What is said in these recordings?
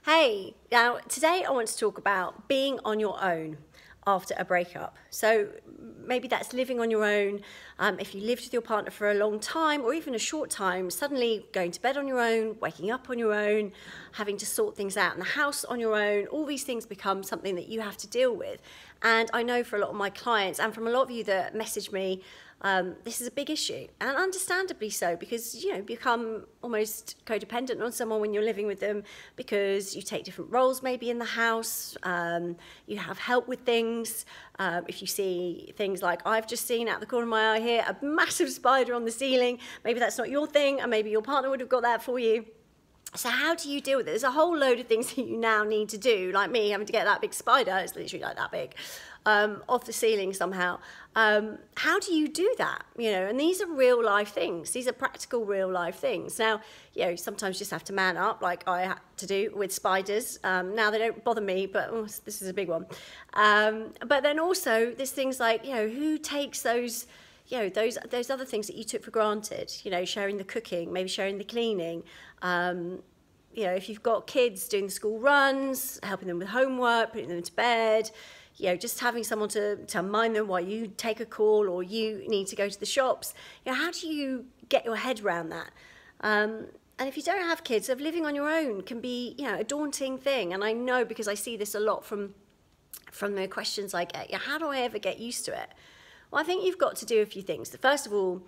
Hey, now today I want to talk about being on your own after a breakup. So maybe that's living on your own. If you lived with your partner for a long time or even a short time, suddenly going to bed on your own, waking up on your own, having to sort things out in the house on your own, all these things become something that you have to deal with. And I know for a lot of my clients and from a lot of you that message me, this is a big issue, and understandably so, because you become almost codependent on someone when you're living with them because you take different roles maybe in the house, you have help with things. If you see things like I've just seen out the corner of my eye here, a massive spider on the ceiling, maybe that's not your thing and maybe your partner would have got that for you. So how do you deal with it? There's a whole load of things that you now need to do, like me having to get that big spider, it's literally like that big, off the ceiling somehow. How do you do that? And these are real life things. These are practical real life things. Now, sometimes you just have to man up like I had to do with spiders. Now they don't bother me, but this is a big one. But then also there's things like, who takes those those other things that you took for granted, sharing the cooking, maybe sharing the cleaning, if you've got kids, doing the school runs, helping them with homework, putting them to bed, just having someone to mind them while you take a call or you need to go to the shops. How do you get your head around that? And if you don't have kids, living on your own can be, a daunting thing. And I know because I see this a lot from the questions I get, how do I ever get used to it? Well, I think you've got to do a few things. First of all,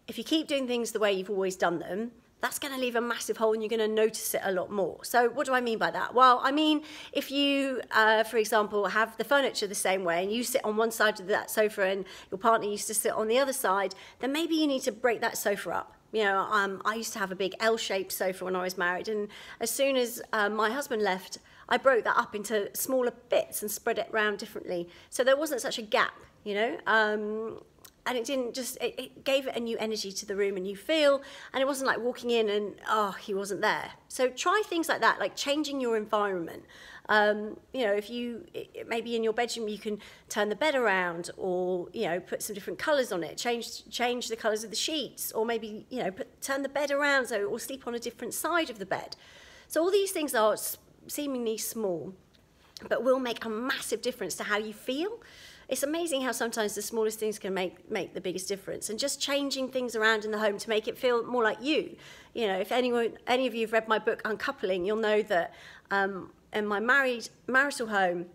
if you keep doing things the way you've always done them, that's going to leave a massive hole and you're going to notice it a lot more. So what do I mean by that? Well, I mean, if you, for example, have the furniture the same way and you sit on one side of that sofa and your partner used to sit on the other side, then maybe you need to break that sofa up. I used to have a big L-shaped sofa when I was married, and as soon as my husband left, I broke that up into smaller bits and spread it around differently. So there wasn't such a gap, and it didn't just, it gave it a new energy to the room, a new feel, and it wasn't like walking in and, he wasn't there. So try things like that, like changing your environment. If you, maybe in your bedroom, you can turn the bed around or, put some different colours on it, change the colours of the sheets, or maybe, turn the bed around or sleep on a different side of the bed. So all these things are seemingly small, but will make a massive difference to how you feel. It's amazing how sometimes the smallest things can make the biggest difference, and just changing things around in the home to make it feel more like you. If any of you have read my book Uncoupling, you'll know that in my marital home,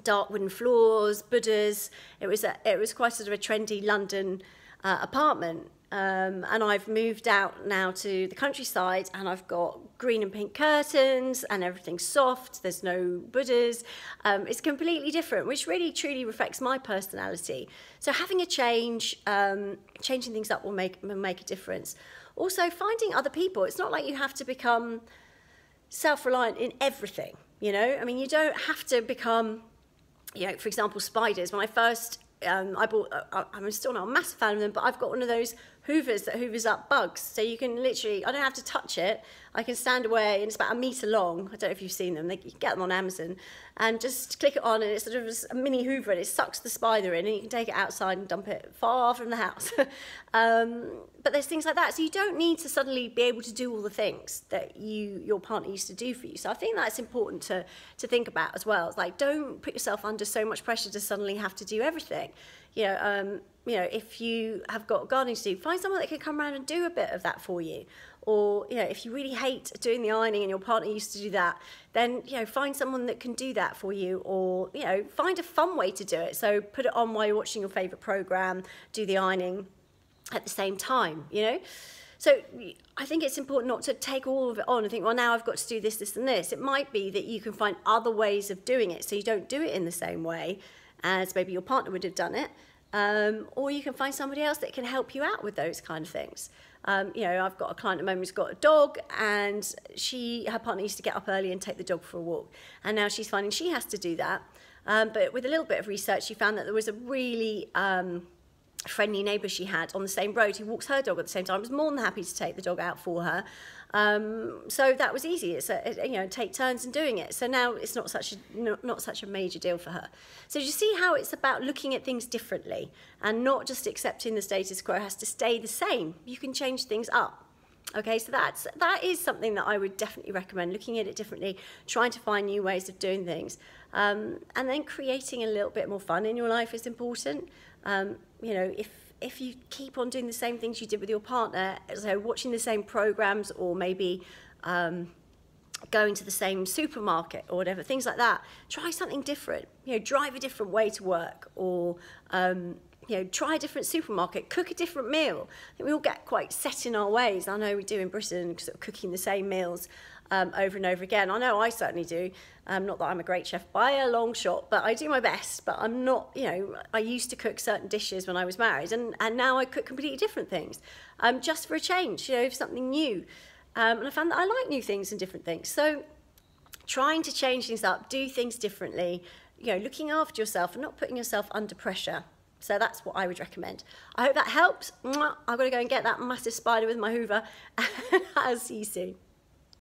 dark wooden floors, Buddhas, it was quite sort of a trendy London apartment. And I've moved out now to the countryside, and I've got green and pink curtains and everything's soft, there's no Buddhas. It's completely different, which really truly reflects my personality. So having a change, changing things up will make a difference. Also finding other people. It's not like you have to become self-reliant in everything, I mean, you don't have to become, for example, spiders. When I first I bought, I'm still not a massive fan of them, but I've got one of those hoovers that hoovers up bugs. So you can literally, I don't have to touch it. I can stand away, and it's about 1 metre long. I don't know if you've seen them. You can get them on Amazon. And just click it on, and it's sort of a mini hoover, and it sucks the spider in, and you can take it outside and dump it far from the house. But there's things like that. So you don't need to suddenly be able to do all the things that your partner used to do for you. So I think that's important to think about as well. It's like, don't put yourself under so much pressure to suddenly have to do everything. If you have got gardening to do, find someone that can come around and do a bit of that for you. Or, if you really hate doing the ironing and your partner used to do that, then, find someone that can do that for you. Or, find a fun way to do it. So put it on while you're watching your favourite programme, do the ironing at the same time, So I think it's important not to take all of it on and think, well, now I've got to do this, this and this. It might be that you can find other ways of doing it so you don't do it in the same way as maybe your partner would have done it. Or you can find somebody else that can help you out with those kind of things. I've got a client at the moment who's got a dog, and her partner used to get up early and take the dog for a walk. And now she's finding she has to do that. But with a little bit of research, she found that there was a really friendly neighbour she had on the same road who walks her dog at the same time, was more than happy to take the dog out for her. So that was easy. It's take turns in doing it. So now it's not such a major deal for her. So you see how it's about looking at things differently and not just accepting the status quo has to stay the same. You can change things up. Okay, so that is something that I would definitely recommend, looking at it differently, trying to find new ways of doing things. And then creating a little bit more fun in your life is important. You know, if you keep on doing the same things you did with your partner, so watching the same programs, or maybe going to the same supermarket or whatever, things like that, try something different. You know, drive a different way to work, or you know, try a different supermarket, cook a different meal. I think we all get quite set in our ways. I know we do in Britain, sort of cooking the same meals over and over again. I know I certainly do. Not that I'm a great chef by a long shot, but I do my best. But I'm not, you know, I used to cook certain dishes when I was married, and now I cook completely different things, just for a change, you know, something new. And I found that I like new things and different things. So trying to change things up, do things differently, you know, looking after yourself and not putting yourself under pressure. So that's what I would recommend. I hope that helps. I've got to go and get that massive spider with my hoover. I'll see you soon.